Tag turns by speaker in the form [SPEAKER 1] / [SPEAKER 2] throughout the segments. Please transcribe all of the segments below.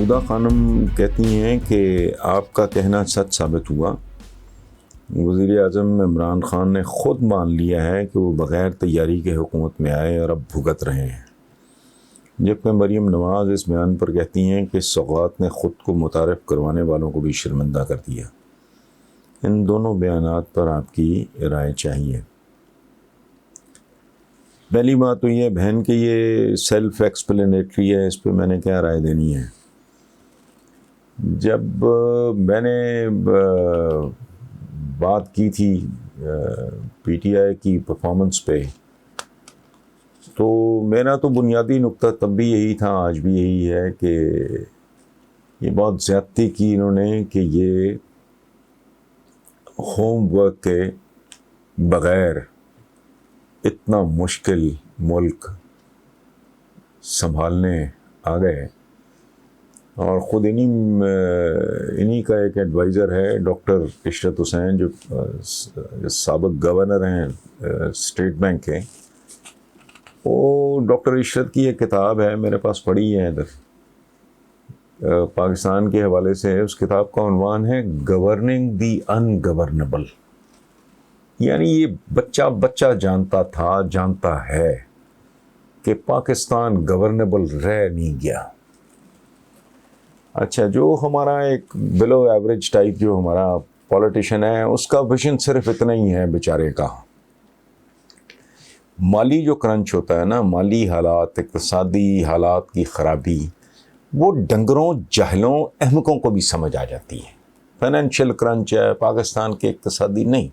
[SPEAKER 1] محمودہ خانم کہتی ہیں کہ آپ کا کہنا سچ ثابت ہوا، وزیر اعظم عمران خان نے خود مان لیا ہے کہ وہ بغیر تیاری کے حکومت میں آئے اور اب بھگت رہے ہیں، جبکہ مریم نواز اس بیان پر کہتی ہیں کہ سوغات نے خود کو متعارف کروانے والوں کو بھی شرمندہ کر دیا۔ ان دونوں بیانات پر آپ کی رائے چاہیے۔ پہلی بات تو یہ بہن کہ یہ سیلف ایکسپلینیٹری ہے، اس پہ میں نے کیا رائے دینی ہے۔ جب میں نے بات کی تھی پی ٹی آئی کی پرفارمنس پہ، تو میرا تو بنیادی نقطہ تب بھی یہی تھا، آج بھی یہی ہے کہ یہ بہت زیادتی کی انہوں نے کہ یہ ہوم ورک کے بغیر اتنا مشکل ملک سنبھالنے آ گئے، اور خود انہی کا ایک ایڈوائزر ہے ڈاکٹر عشرت حسین، جو سابق گورنر ہیں اسٹیٹ بینک کے۔ وہ ڈاکٹر عشرت کی ایک کتاب ہے، میرے پاس پڑھی ہے ادھر، پاکستان کے حوالے سے ہے۔ اس کتاب کا عنوان ہے گورننگ دی ان گورنبل، یعنی یہ بچہ جانتا ہے کہ پاکستان گورنبل رہ نہیں گیا۔ اچھا، جو ہمارا ایک بلو ایوریج ٹائپ جو ہمارا پولیٹیشین ہے، اس کا ویژن صرف اتنا ہی ہے بیچارے کا۔ مالی جو کرنچ ہوتا ہے نا، مالی حالات، اقتصادی حالات کی خرابی، وہ ڈنگروں، جاہلوں، احمقوں کو بھی سمجھ آ جاتی ہے۔ فائنینشیل کرنچ ہے پاکستان کے، اقتصادی نہیں۔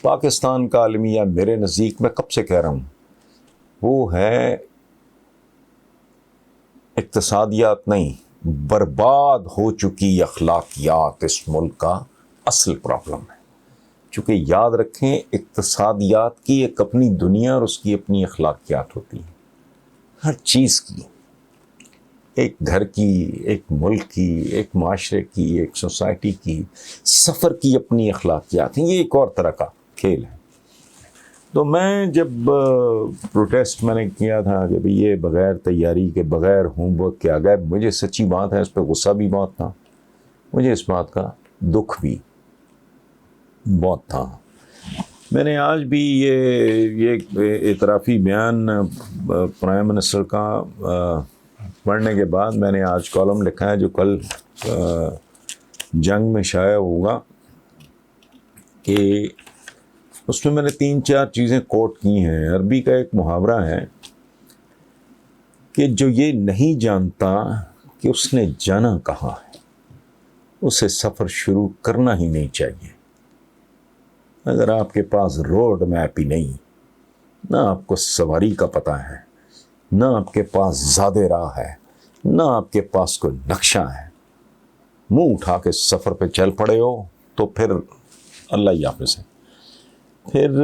[SPEAKER 1] پاکستان کا المیہ میرے نزدیک، میں کب سے کہہ رہا ہوں، وہ ہے اقتصادیات نہیں، برباد ہو چکی اخلاقیات اس ملک کا اصل پرابلم ہے۔ چونکہ یاد رکھیں، اقتصادیات کی ایک اپنی دنیا اور اس کی اپنی اخلاقیات ہوتی ہیں، ہر چیز کی، ایک گھر کی، ایک ملک کی، ایک معاشرے کی، ایک سوسائٹی کی، سفر کی اپنی اخلاقیات ہیں۔ یہ ایک اور طرح کا کھیل ہے۔ تو میں جب پروٹیسٹ میں نے کیا تھا کہ بھئی یہ بغیر تیاری کے، بغیر ہوم ورک کے آ گئے، مجھے سچی بات ہے اس پہ غصہ بھی بہت تھا، مجھے اس بات کا دکھ بھی بہت تھا۔ میں نے آج بھی یہ اعترافی بیان پرائم منسٹر کا پڑھنے کے بعد میں نے آج کالم لکھا ہے جو کل جنگ میں شائع ہوگا، کہ اس میں میں نے 3-4 چیزیں کوٹ کی ہیں۔ عربی کا ایک محاورہ ہے کہ جو یہ نہیں جانتا کہ اس نے جانا کہاں ہے، اسے سفر شروع کرنا ہی نہیں چاہیے۔ اگر آپ کے پاس روڈ میپ ہی نہیں، نہ آپ کو سواری کا پتہ ہے، نہ آپ کے پاس زیادہ راہ ہے، نہ آپ کے پاس کوئی نقشہ ہے، منہ اٹھا کے سفر پہ چل پڑے ہو، تو پھر اللہ ہی حافظ ہے۔ پھر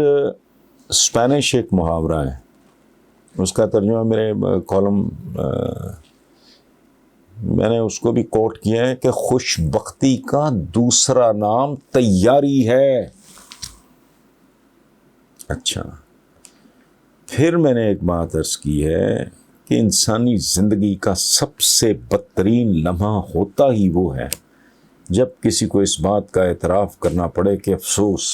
[SPEAKER 1] اسپینش ایک محاورہ ہے، اس کا ترجمہ میرے کالم میں نے اس کو بھی کوٹ کیا ہے کہ خوش بختی کا دوسرا نام تیاری ہے۔ اچھا، پھر میں نے ایک بات عرض کی ہے کہ انسانی زندگی کا سب سے بدترین لمحہ ہوتا ہی وہ ہے جب کسی کو اس بات کا اعتراف کرنا پڑے کہ افسوس،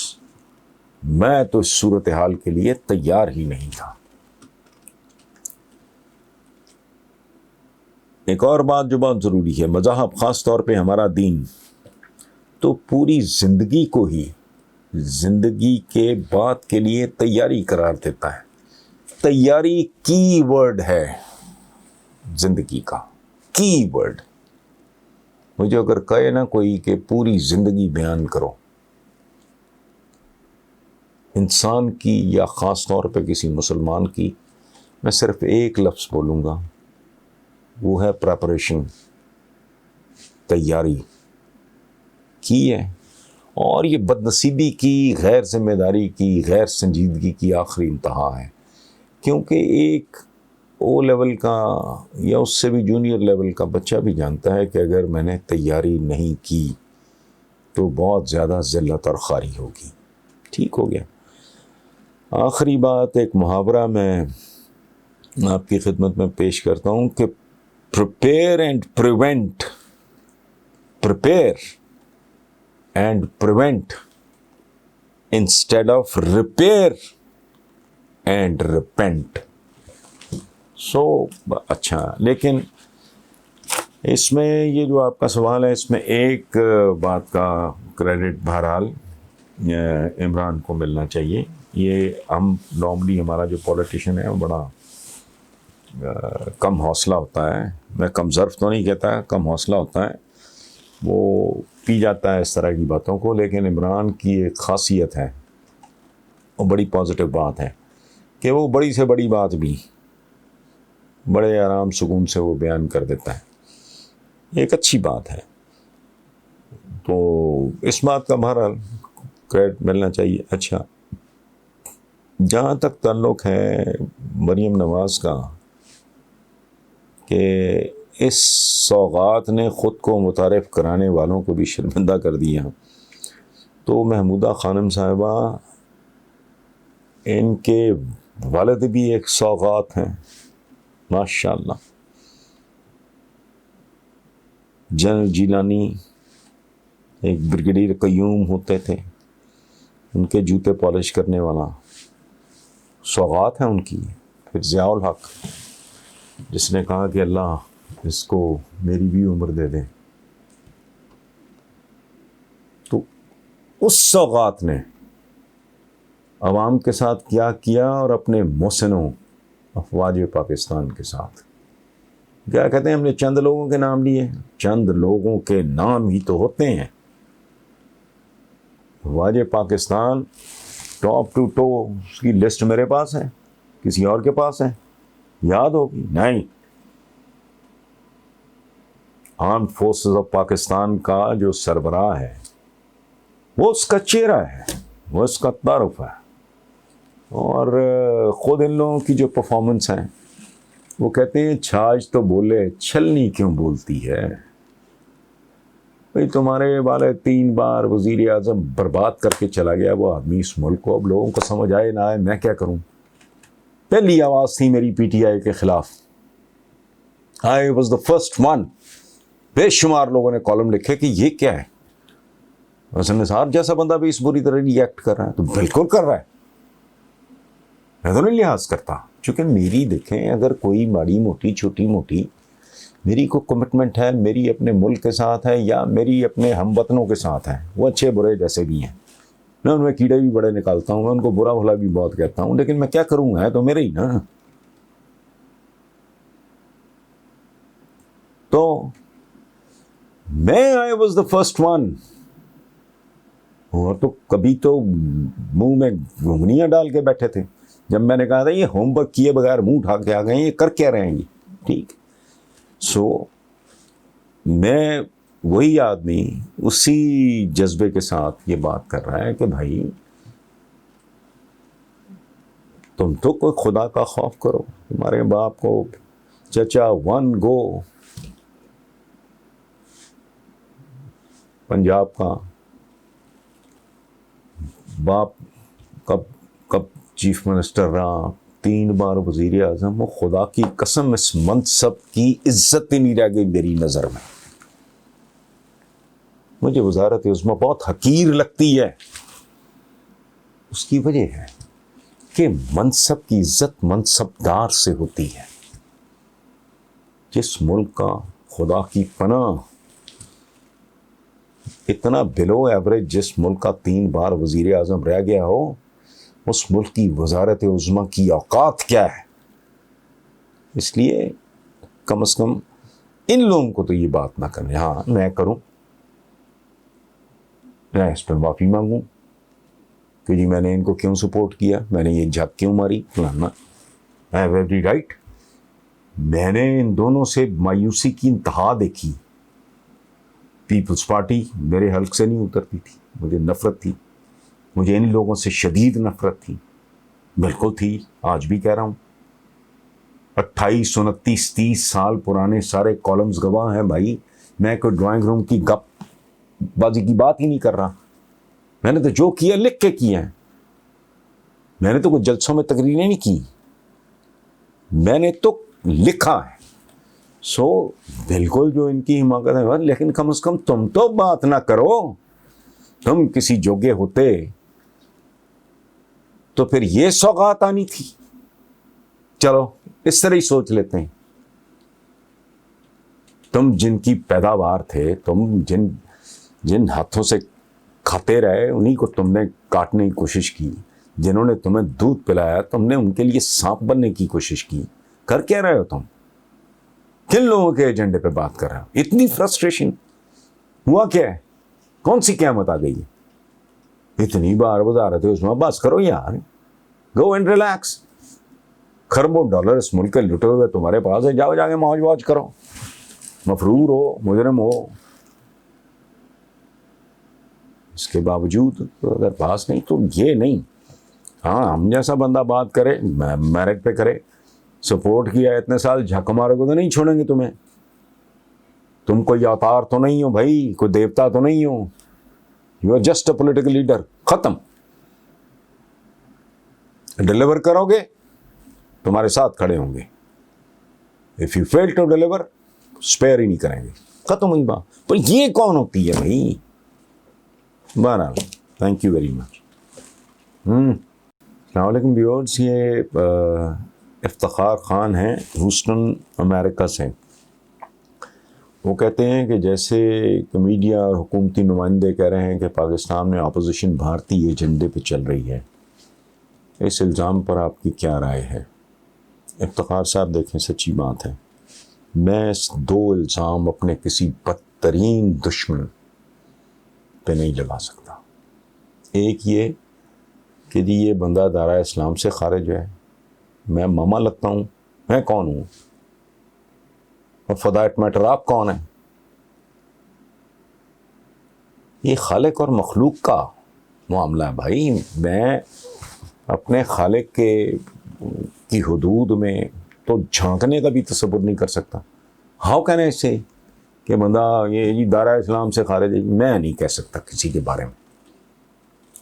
[SPEAKER 1] میں تو اس صورتحال کے لیے تیار ہی نہیں تھا۔ ایک اور بات جو بہت ضروری ہے، مذہب، خاص طور پہ ہمارا دین، تو پوری زندگی کو ہی زندگی کے بعد کے لیے تیاری قرار دیتا ہے۔ تیاری کی ورڈ ہے زندگی کا، کی ورڈ۔ مجھے اگر کہے نا کوئی کہ پوری زندگی بیان کرو انسان کی، یا خاص طور پہ کسی مسلمان کی، میں صرف ایک لفظ بولوں گا، وہ ہے پریپریشن، تیاری کی ہے۔ اور یہ بدنصیبی کی، غیر ذمہ داری کی، غیر سنجیدگی کی آخری انتہا ہے، کیونکہ ایک او لیول کا یا اس سے بھی جونیئر لیول کا بچہ بھی جانتا ہے کہ اگر میں نے تیاری نہیں کی تو بہت زیادہ ذلت اور خواری ہوگی۔ ٹھیک ہو گیا۔ آخری بات، ایک محاورہ میں آپ کی خدمت میں پیش کرتا ہوں کہ prepare and prevent prepare and prevent instead of repair and repent. So اچھا، لیکن اس میں یہ جو آپ کا سوال ہے، اس میں ایک بات کا کریڈٹ بہرحال عمران کو ملنا چاہیے. یہ ہم نارملی ہمارا جو پولیٹیشین ہے وہ بڑا کم حوصلہ ہوتا ہے. میں کم ظرف تو نہیں کہتا، کم حوصلہ ہوتا ہے، وہ پی جاتا ہے اس طرح کی باتوں کو. لیکن عمران کی ایک خاصیت ہے، وہ بڑی پازیٹیو بات ہے کہ وہ بڑی سے بڑی بات بھی بڑے آرام سکون سے وہ بیان کر دیتا ہے. ایک اچھی بات ہے. تو اس بات کا بہرحال کریڈٹ ملنا چاہیے. اچھا، جہاں تک تعلق ہے مریم نواز کا کہ اس سوغات نے خود کو متعارف کرانے والوں کو بھی شرمندہ کر دیا، تو محمودہ خانم صاحبہ، ان کے والد بھی ایک سوغات ہیں ماشاءاللہ. جنرل جیلانی ایک بریگیڈیئر قیوم ہوتے تھے، ان کے جوتے پالش کرنے والا سوغات ہیں ان کی. پھر ضیاء الحق جس نے کہا کہ اللہ اس کو میری بھی عمر دے دیں، تو اس سوغات نے عوام کے ساتھ کیا کیا، اور اپنے محسنوں افواج پاکستان کے ساتھ کیا کہتے ہیں. ہم نے چند لوگوں کے نام لیے، چند لوگوں کے نام ہی تو ہوتے ہیں. افواج پاکستان ٹاپ ٹو ٹو اس کی لسٹ میرے پاس ہے، کسی اور کے پاس ہے؟ یاد ہوگی؟ نہیں. آرمڈ فورسز آف پاکستان کا جو سربراہ ہے وہ اس کا چہرہ ہے، وہ اس کا تعارف ہے. اور خود ان لوگوں کی جو پرفارمنس ہیں، وہ کہتے ہیں چھاج تو بولے چھلنی کیوں بولتی ہے. بھئی تمہارے والد 3 بار وزیر اعظم برباد کر کے چلا گیا وہ آدمی اس ملک کو. اب لوگوں کو سمجھ آئے نہ آئے میں کیا کروں. پہلی آواز تھی میری پی ٹی آئی کے خلاف. I was the first one. بے شمار لوگوں نے کالم لکھے کہ یہ کیا ہے، حسن نثار جیسا بندہ بھی اس بری طرح ری ایکٹ کر رہا ہے. تو بالکل کر رہا ہے، میں تو نہیں لحاظ کرتا. چونکہ میری دیکھیں، اگر کوئی بڑی موٹی چھوٹی موٹی میری کو کمٹمنٹ ہے، میری اپنے ملک کے ساتھ ہے یا میری اپنے ہم وطنوں کے ساتھ ہے، وہ اچھے برے جیسے بھی ہیں، میں ان میں کیڑے بھی بڑے نکالتا ہوں، میں ان کو برا بھلا بھی بہت کہتا ہوں، لیکن میں کیا کروں، ہے تو میرے ہی نا. تو میں I was the first one. اور تو کبھی تو منہ میں گھنگنیاں ڈال کے بیٹھے تھے جب میں نے کہا تھا یہ ہوم ورک کیے بغیر منہ اٹھا کے آ گئے، یہ کر کیا رہیں گی. ٹھیک. سو میں وہی آدمی اسی جذبے کے ساتھ یہ بات کر رہا ہے کہ بھائی تم تو کوئی خدا کا خوف کرو. تمہارے باپ کو چچا ون گو پنجاب کا باپ کب چیف منسٹر رہا، 3 بار وزیر اعظم. وہ خدا کی قسم اس منصب کی عزت ہی نہیں رہ گئی میری نظر میں. مجھے وزارت عظمیٰ بہت حقیر لگتی ہے. اس کی وجہ ہے کہ منصب کی عزت منصب دار سے ہوتی ہے. جس ملک کا خدا کی پناہ اتنا بلو ایوریج، جس ملک کا 3 بار وزیر اعظم رہ گیا ہو، اس ملک کی وزارت عظمیٰ کی اوقات کیا ہے. اس لیے کم از کم ان لوگوں کو تو یہ بات نہ کریں. ہاں میں کروں، میں اس پہ معافی مانگوں کہ جی میں نے ان کو کیوں سپورٹ کیا، میں نے یہ جھک کیوں ماری فلانا. I have every right. میں نے ان دونوں سے مایوسی کی انتہا دیکھی. پیپلز پارٹی میرے حلق سے نہیں اترتی تھی، مجھے نفرت تھی، مجھے ان لوگوں سے شدید نفرت تھی، بالکل تھی. آج بھی کہہ رہا ہوں، 28 29 30 سال پرانے سارے کالمز گواہ ہیں بھائی. میں کوئی ڈرائنگ روم کی گپ بازی کی بات ہی نہیں کر رہا. میں نے تو جو کیا لکھ کے کیا ہے. میں نے تو کوئی جلسوں میں تقریریں نہیں کی، میں نے تو لکھا ہے. سو بالکل جو ان کی حماقت ہے، لیکن کم از کم تم تو بات نہ کرو. تم کسی جوگے ہوتے تو پھر یہ سوغات آنی تھی. چلو اس طرح ہی سوچ لیتے ہیں. تم جن کی پیداوار تھے، تم جن ہاتھوں سے کھاتے رہے، انہی کو تم نے کاٹنے کی کوشش کی. جنہوں نے تمہیں دودھ پلایا، تم نے ان کے لیے سانپ بننے کی کوشش کی. کر کیا رہے ہو تم؟ کن لوگوں کے ایجنڈے پہ بات کر رہے ہو؟ اتنی فرسٹریشن ہوا کیا ہے؟ کون سی قیامت آ گئی ہے؟ اتنی بار بتا رہے تھے اس میں بس کرو یار، گو اینڈ ریلیکس. کھربوں ڈالر اس ملک کے لٹے ہوئے تمہارے پاس ہے، جاؤ جا کے موج واج کرو، مفرور ہو، مجرم ہو. اس کے باوجود اگر پاس نہیں تو یہ نہیں. ہاں ہم جیسا بندہ بات کرے، میرٹ پہ کرے، سپورٹ کیا اتنے سال، جھک مارے کو تو نہیں چھوڑیں گے تمہیں. تم کوئی اوتار تو نہیں ہو بھائی، کوئی دیوتا تو نہیں ہو. You are just a political leader. ختم. ڈیلیور کرو گے تمہارے ساتھ کھڑے ہوں گے. If you fail to deliver spare ہی نہیں کریں گے. ختم ہوئی بات. پر یہ کون ہوتی ہے بھائی؟ بہرحال تھینک یو ویری مچ. السلام علیکم ویورز. یہ افتخار خان ہیں ہیوسٹن امریکہ سے. وہ کہتے ہیں کہ جیسے کہ میڈیا اور حکومتی نمائندے کہہ رہے ہیں کہ پاکستان میں اپوزیشن بھارتی ایجنڈے پہ چل رہی ہے، اس الزام پر آپ کی کیا رائے ہے؟ افتخار صاحب دیکھیں، سچی بات ہے، میں اس دو الزام اپنے کسی بدترین دشمن پہ نہیں لگا سکتا. ایک یہ کہ جی یہ بندہ دائرہ اسلام سے خارج ہے، میں ماما لگتا ہوں، میں کون ہوں؟ اور فار دیٹ میٹر آپ کون ہیں؟ یہ خالق اور مخلوق کا معاملہ ہے بھائی. میں اپنے خالق کی حدود میں تو جھانکنے کا بھی تصور نہیں کر سکتا. ہاؤ کین آئی سے کہ بندہ یہ دائرہ اسلام سے خارج ہے؟ میں نہیں کہہ سکتا کسی کے بارے میں.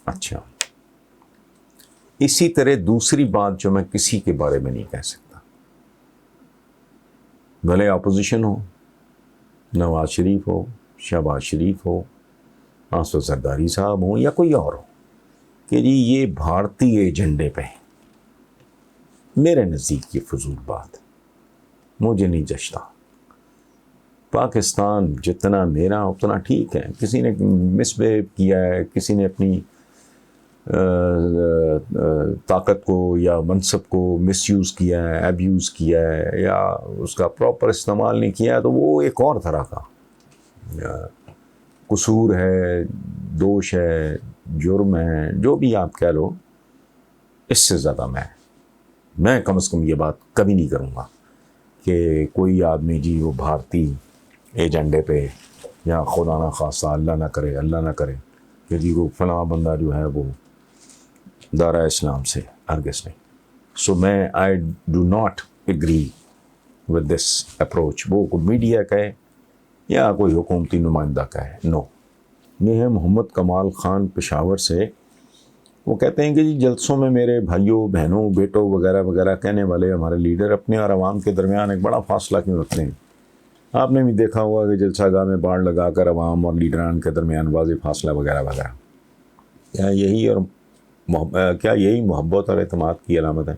[SPEAKER 1] اچھا، اسی طرح دوسری بات جو میں کسی کے بارے میں نہیں کہہ سکتا، بھلے اپوزیشن ہو، نواز شریف ہو، شہباز شریف ہو، آصف زرداری صاحب ہوں یا کوئی اور ہو، کہ جی یہ بھارتی ایجنڈے پہ، میرے نزدیک یہ فضول بات مجھے نہیں جچتا. پاکستان جتنا میرا اتنا ٹھیک ہے. کسی نے مس بہیو کیا ہے، کسی نے اپنی طاقت کو یا منصب کو مس یوز کیا ہے، ایبیوز کیا ہے، یا اس کا پراپر استعمال نہیں کیا ہے، تو وہ ایک اور طرح کا قصور ہے، دوش ہے، جرم ہے، جو بھی آپ کہہ لو. اس سے زیادہ میں کم از کم یہ بات کبھی نہیں کروں گا کہ کوئی آدمی جی وہ بھارتی ایجنڈے پہ، یا خدا نہ خواستہ اللہ نہ کرے کہ جی وہ فلاں بندہ جو ہے وہ دائرہ اسلام سے، ہرگز نہیں. سو میں I do not agree with this approach. وہ کوئی میڈیا کہے یا کوئی حکومتی نمائندہ کہے، نو. یہ ہے محمد کمال خان پشاور سے. وہ کہتے ہیں کہ جی جلسوں میں میرے بھائیوں، بہنوں، بیٹوں وغیرہ وغیرہ کہنے والے ہمارے لیڈر اپنے اور عوام کے درمیان ایک بڑا فاصلہ کیوں رکھتے ہیں؟ آپ نے بھی دیکھا ہوگا کہ جلسہ گاہ میں باڑ لگا کر عوام اور لیڈران کے درمیان واضح فاصلہ وغیرہ وغیرہ. کیا یہی محبت اور اعتماد کی علامت ہے؟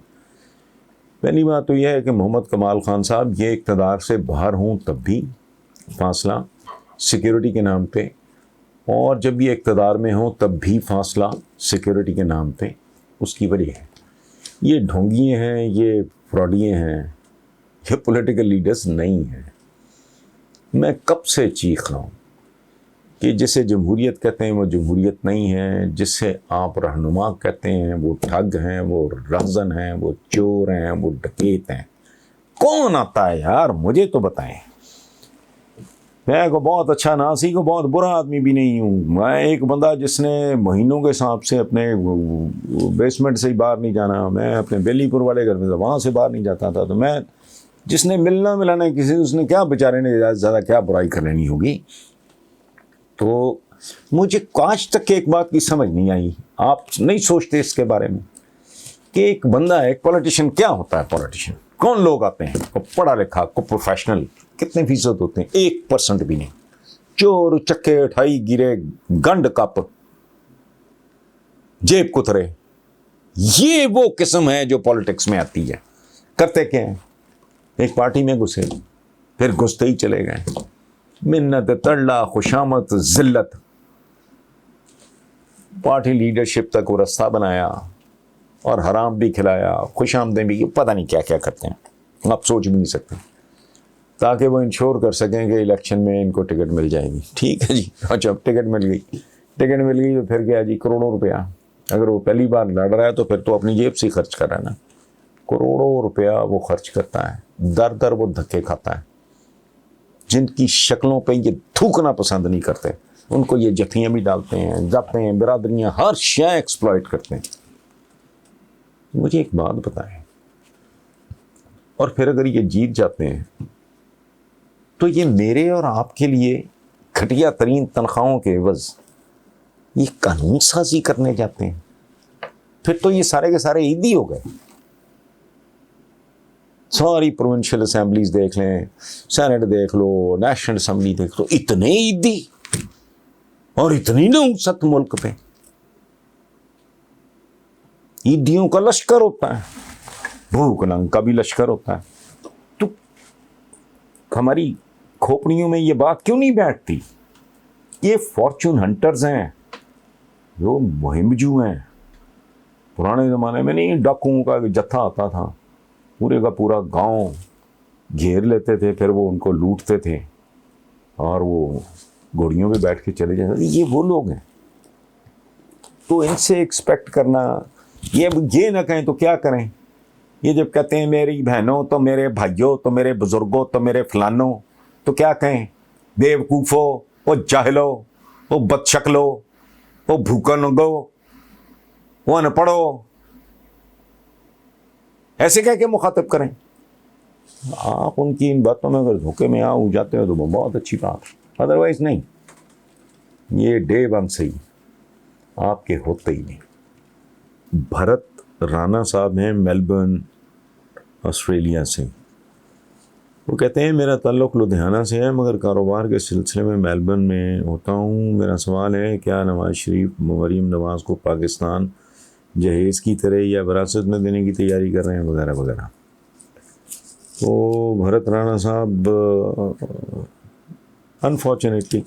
[SPEAKER 1] پہلی بات تو یہ ہے کہ محمد کمال خان صاحب یہ اقتدار سے باہر ہوں تب بھی فاصلہ سیکیورٹی کے نام پہ، اور جب یہ اقتدار میں ہوں تب بھی فاصلہ سیکیورٹی کے نام پہ. اس کی وجہ ہے یہ ڈھونگیے ہیں، یہ فراڈیے ہیں، یہ پولیٹیکل لیڈرز نہیں ہیں. میں کب سے چیخ رہا ہوں کہ جسے جمہوریت کہتے ہیں وہ جمہوریت نہیں ہے، جسے آپ رہنما کہتے ہیں وہ ٹھگ ہیں، وہ رہزن ہیں، وہ چور ہیں، وہ ڈکیت ہیں. کون آتا ہے یار؟ مجھے تو بتائیں. میں کو بہت اچھا ناسی کو بہت برا آدمی بھی نہیں ہوں. میں ایک بندہ جس نے مہینوں کے حساب سے اپنے بیسمنٹ سے ہی باہر نہیں جانا. میں اپنے بیلی پور والے گھر میں وہاں سے باہر نہیں جاتا تھا. تو میں جس نے ملنا ملانا کسی، اس نے کیا بیچارے نے زیادہ کیا برائی کر لینی ہوگی. تو مجھے آج تک ایک بات کی سمجھ نہیں آئی، آپ نہیں سوچتے اس کے بارے میں کہ ایک بندہ ہے، ایک پولیٹیشین کیا ہوتا ہے؟ پولیٹیشین کون لوگ آتے ہیں؟ کو پڑھا لکھا، کو پروفیشنل، کتنے فیصد ہوتے ہیں؟ 1% بھی نہیں. چور چکے اٹھائی گرے، گنڈ کپ، جیب کترے. یہ وہ قسم ہے جو پالیٹکس میں آتی ہے. کرتے کیا ہیں؟ ایک پارٹی میں گھسے، پھر گھستے ہی چلے گئے. منت تڑلا، خوشامت، ذلت. پارٹی لیڈرشپ تک وہ رستہ بنایا اور حرام بھی کھلایا، خوش آمدیں بھی، پتہ نہیں کیا کیا کرتے ہیں، آپ سوچ بھی نہیں سکتے، تاکہ وہ انشور کر سکیں کہ الیکشن میں ان کو ٹکٹ مل جائے گی. ٹھیک ہے جی، اچھا ٹکٹ مل گئی تو پھر کیا جی؟ کروڑوں روپیہ. اگر وہ پہلی بار لڑ رہا ہے تو پھر تو اپنی جیب سے خرچ کر رہا ہے نا. کروڑوں روپیہ وہ خرچ کرتا ہے، در در وہ دھکے کھاتا ہے. جن کی شکلوں پہ یہ تھوکنا پسند نہیں کرتے، ان کو یہ جتھیاں بھی ڈالتے ہیں، جاتے ہیں، برادریاں، ہر شے ایکسپلائٹ کرتے ہیں. مجھے ایک بات بتائیں، اور پھر اگر یہ جیت جاتے ہیں تو یہ میرے اور آپ کے لیے گھٹیا ترین تنخواہوں کے عوض یہ قانون سازی کرنے جاتے ہیں. پھر تو یہ سارے کے سارے عیدی ہو گئے. ساری پروونشل اسمبلیز دیکھ لیں، سینٹ دیکھ لو، نیشنل اسمبلی دیکھ لو، اتنے عیدی اور اتنی نحوست ملک پہ. عیدیوں کا لشکر ہوتا ہے، بھوک ننگ کا بھی لشکر ہوتا ہے. تو ہماری کھوپڑیوں میں یہ بات کیوں نہیں بیٹھتی؟ یہ فارچون ہنٹرز ہیں، جو مہم جو ہیں. پرانے زمانے میں نہیں ڈاکوؤں کا جتھا آتا تھا، پورے کا پورا گاؤں گھیر لیتے تھے، پھر وہ ان کو لوٹتے تھے اور وہ گھوڑیوں پہ بیٹھ کے چلے جاتے تھے. یہ وہ لوگ ہیں. تو ان سے ایکسپیکٹ کرنا، یہ نہ کہیں تو کیا کریں؟ یہ جب کہتے ہیں میری بہنوں، تو میرے بھائیوں، تو میرے بزرگوں، تو میرے فلانوں، تو کیا کہیں؟ بے وقوفو، وہ جاہلو، وہ بد شکلو، وہ بھوکا ننگو، وہ ان پڑھو، ایسے کہہ کے مخاطب کریں. آپ ان کی ان باتوں میں اگر دھوکے میں ہو جاتے ہو تو وہ بہت اچھی بات، ادروائز نہیں. یہ ڈے ون سے ہی آپ کے ہوتے ہی نہیں. بھرت رانا صاحب ہیں میلبرن آسٹریلیا سے. وہ کہتے ہیں میرا تعلق لدھیانہ سے ہے، مگر کاروبار کے سلسلے میں میلبرن میں ہوتا ہوں. میرا سوال ہے، کیا نواز شریف مریم نواز کو پاکستان جہیز کی طرح یا وراثت میں دینے کی تیاری کر رہے ہیں، وغیرہ وغیرہ. تو بھرت رانا صاحب انفارچونیٹلی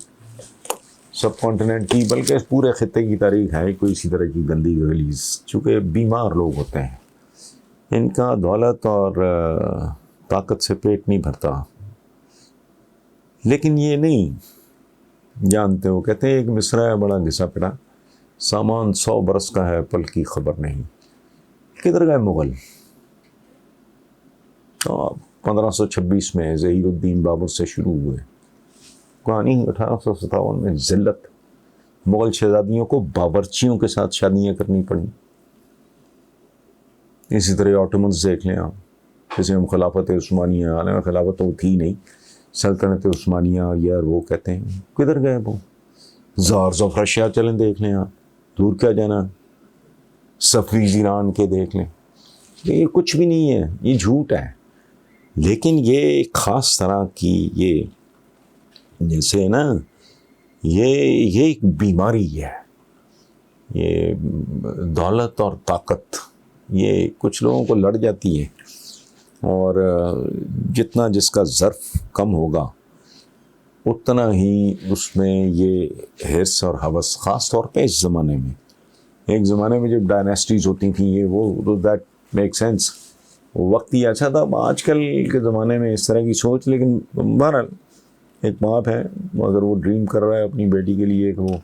[SPEAKER 1] سب کانٹیننٹ کی، بلکہ اس پورے خطے کی تاریخ ہے کوئی اسی طرح کی گندی ریلیز. چونکہ بیمار لوگ ہوتے ہیں، ان کا دولت اور طاقت سے پیٹ نہیں بھرتا. لیکن یہ نہیں جانتے. وہ کہتے ہیں ایک مصرع ہے بڑا گھسا پڑا، سامان 100 برس کا ہے، پل کی خبر نہیں. کدھر گئے مغل؟ 1526 میں ظہیر الدین بابر سے شروع ہوئے. کہانی 1857 میں ذلت، مغل شہزادیوں کو باورچیوں کے ساتھ شادیاں کرنی پڑیں. اسی طرح آٹومنز دیکھ لیں آپ، جیسے ہم خلافت عثمانیہ، عالم خلافت تو تھی نہیں، سلطنت عثمانیہ، یار وہ کہتے ہیں کدھر گئے وہ؟ زارز آف رشیا چلیں دیکھ لیں آپ، دور کیا جانا. صفویز ایران کے دیکھ لیں. یہ کچھ بھی نہیں ہے، یہ جھوٹ ہے. لیکن یہ ایک خاص طرح کی، یہ جیسے نا یہ ایک بیماری ہے. یہ دولت اور طاقت یہ کچھ لوگوں کو لڑ جاتی ہے، اور جتنا جس کا ظرف کم ہوگا اتنا ہی اس میں یہ حرص اور ہوس، خاص طور پہ اس زمانے میں. ایک زمانے میں جب ڈائنیسٹیز ہوتی تھیں، یہ وہ دیٹ میک سینس، وقت ہی اچھا تھا. آج کل کے زمانے میں اس طرح کی سوچ. لیکن بہرحال ایک باپ ہے، اگر وہ ڈریم کر رہا ہے اپنی بیٹی کے لیے کہ وہ،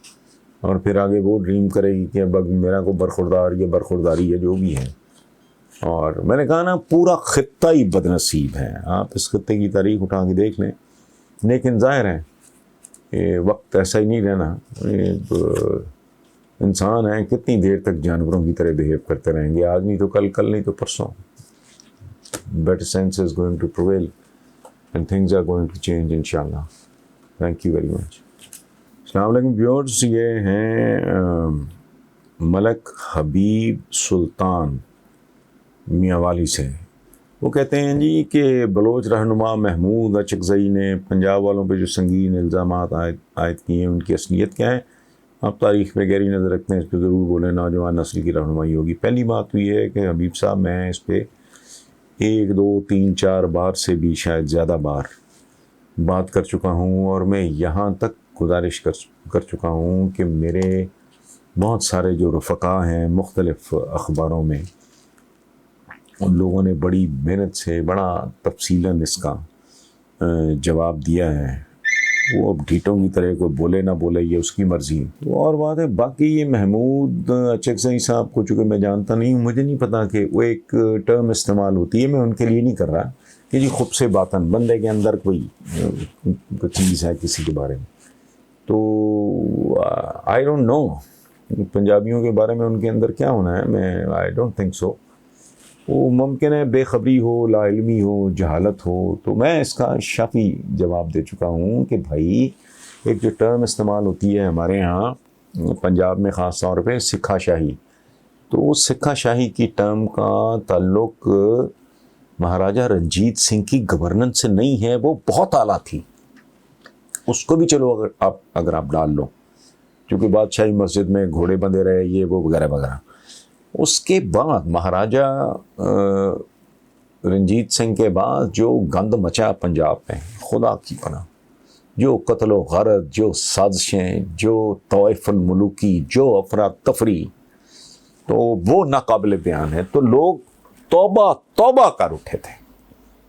[SPEAKER 1] اور پھر آگے وہ ڈریم کرے گی کہ اب میرا کو برخوردار یا برخورداری ہے جو بھی ہے. اور میں نے کہا نا پورا خطہ ہی بد نصیب ہے. آپ اس خطے کی تاریخ اٹھا کے دیکھ لیں. لیکن ظاہر ہے یہ وقت ایسا ہی نہیں رہنا. انسان ہیں، کتنی دیر تک جانوروں کی طرح بیہیو کرتے رہیں گے؟ آج نہیں تو کل، کل نہیں تو پرسوں. better sense is going to prevail and things are going to change inshallah. Thank you very much. السلام علیکم ویورز، یہ ہیں ملک حبیب سلطان میاں والی سے. وہ کہتے ہیں جی کہ بلوچ رہنما محمود اچکزئی نے پنجاب والوں پہ جو سنگین الزامات عائد کیے ہیں ان کی اصلیت کیا ہے؟ آپ تاریخ پہ گہری نظر رکھتے ہیں، اس پہ ضرور بولیں، نوجوان نسل کی رہنمائی ہوگی۔ پہلی بات تو یہ ہے کہ حبیب صاحب میں اس پہ 1 2 3 4 بار سے بھی شاید زیادہ بار بات کر چکا ہوں، اور میں یہاں تک گزارش کر چکا ہوں کہ میرے بہت سارے جو رفقا ہیں مختلف اخباروں میں، ان لوگوں نے بڑی محنت سے بڑا تفصیلاً اس کا جواب دیا ہے۔ وہ اب ڈھیٹوں کی طرح کوئی بولے نہ بولے یہ اس کی مرضی ہے، اور بات ہے۔ باقی یہ محمود اچکزئی صاحب کو چونکہ میں جانتا نہیں ہوں، مجھے نہیں پتا کہ وہ ایک ٹرم استعمال ہوتی ہے، میں ان کے لیے نہیں کر رہا کہ جی خود سے باتاً بندے کے اندر کوئی چیز ہے کسی کے بارے میں، تو آئی ڈونٹ نو پنجابیوں کے بارے میں ان کے اندر کیا ہونا ہے، میں آئی ڈونٹ تھنک سو۔ وہ ممکن ہے بے خبری ہو، لا علمی ہو، جہالت ہو، تو میں اس کا شافی جواب دے چکا ہوں کہ بھائی ایک جو ٹرم استعمال ہوتی ہے ہمارے ہاں پنجاب میں خاص طور پہ سکھا شاہی، تو اس سکھا شاہی کی ٹرم کا تعلق مہاراجہ رنجیت سنگھ کی گورننس سے نہیں ہے، وہ بہت اعلیٰ تھی، اس کو بھی چلو اگر آپ ڈال لو، کیونکہ بادشاہی مسجد میں گھوڑے بندھے رہے یہ وہ وغیرہ وغیرہ۔ اس کے بعد مہاراجہ رنجیت سنگھ کے بعد جو گند مچا پنجاب میں، خدا کی پناہ، جو قتل و غارت، جو سازشیں، جو طوائف الملوکی، جو افراتفری، تو وہ ناقابل بیان ہے۔ تو لوگ توبہ توبہ کر اٹھے تھے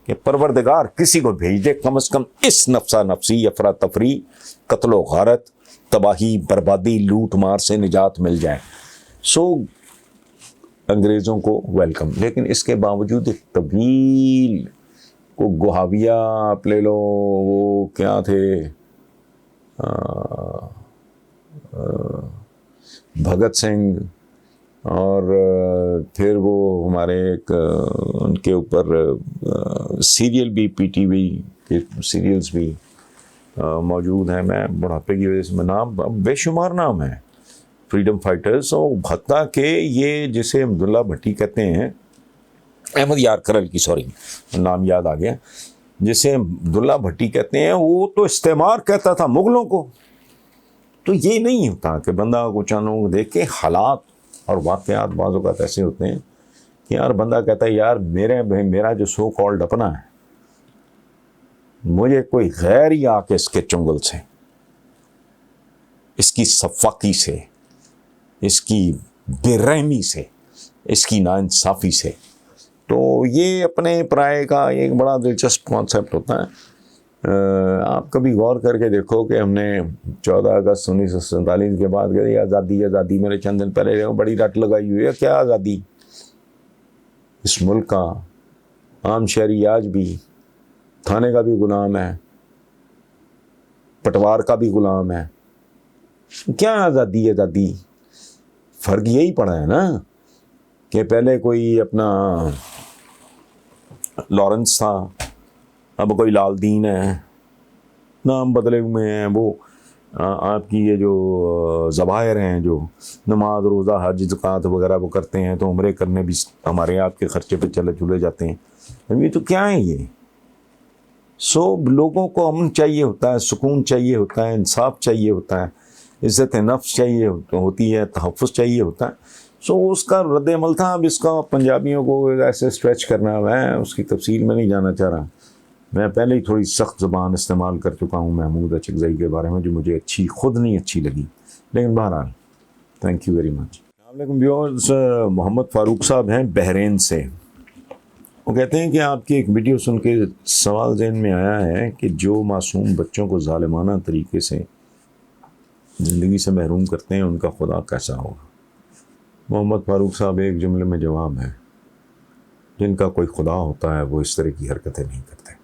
[SPEAKER 1] کہ پروردگار کسی کو بھیج دے، کم از کم اس نفسا نفسی، افراتفری، قتل و غارت، تباہی، بربادی، لوٹ مار سے نجات مل جائے۔ سو انگریزوں کو ویلکم، لیکن اس کے باوجود ایک طویل کو گوہاویہ آپ لے لو، وہ کیا تھے بھگت سنگھ، اور پھر وہ ہمارے ایک ان کے اوپر سیریل بھی پی ٹی وی کے سیریلز بھی موجود ہیں، میں بڑھاپے کی وجہ سے نام بے شمار نام ہے، فریڈم فائٹرز، اور حتیٰ کہ یہ جسے عبداللہ بھٹی کہتے ہیں، احمد یار کرل کی، سوری نام یاد آ گیا، جسے عبداللہ بھٹی کہتے ہیں، وہ تو استعمار کہتا تھا مغلوں کو۔ تو یہ نہیں ہوتا کہ بندہ کو چانوں کو دیکھ کے حالات اور واقعات بعض اوقات ایسے ہوتے ہیں کہ یار بندہ کہتا ہے یار میرا جو سو کالڈ اپنا ہے، مجھے کوئی غیر ہی آ کے اس کے چنگل سے، اس کی صفاقی سے، اس کی بے رحمی سے، اس کی ناانصافی سے، تو یہ اپنے پرائے کا ایک بڑا دلچسپ کانسیپٹ ہوتا ہے۔ آپ کبھی غور کر کے دیکھو کہ ہم نے 14 اگست 1947 کے بعد کہ آزادی آزادی، میرے چند دن پہلے بڑی رٹ لگائی ہوئی ہے، کیا آزادی؟ اس ملک کا عام شہری آج بھی تھانے کا بھی غلام ہے، پٹوار کا بھی غلام ہے، کیا آزادی آزادی؟ فرق یہی پڑا ہے نا کہ پہلے کوئی اپنا لارنس تھا، اب کوئی لال دین ہے، نام بدلے ہوئے ہیں۔ وہ آپ کی یہ جو ظواہر ہیں، جو نماز روزہ حج زکوٰۃ وغیرہ وہ کرتے ہیں، تو عمرے کرنے بھی ہمارے آپ کے خرچے پہ چلے جاتے ہیں، یہ تو کیا ہے یہ؟ سو لوگوں کو امن چاہیے ہوتا ہے، سکون چاہیے ہوتا ہے، انصاف چاہیے ہوتا ہے، عزت نفس چاہیے ہوتی ہے، تحفظ چاہیے ہوتا ہے۔ سو اس کا رد عمل تھا۔ اب اس کا پنجابیوں کو ایسے اسٹریچ کرنا، میں اس کی تفصیل میں نہیں جانا چاہ رہا، میں پہلے ہی تھوڑی سخت زبان استعمال کر چکا ہوں محمود اچکزئی کے بارے میں، جو مجھے خود نہیں اچھی لگی، لیکن بہرحال تھینک یو ویری مچ۔ السلام علیکم ویورز، محمد فاروق صاحب ہیں بحرین سے۔ وہ کہتے ہیں کہ آپ کی ایک ویڈیو سن کے سوال ذہن میں آیا ہے کہ جو معصوم بچوں کو ظالمانہ طریقے سے زندگی سے محروم کرتے ہیں، ان کا خدا کیسا ہوگا؟ محمد فاروق صاحب، ایک جملے میں جواب ہے، جن کا کوئی خدا ہوتا ہے وہ اس طرح کی حرکتیں نہیں کرتے۔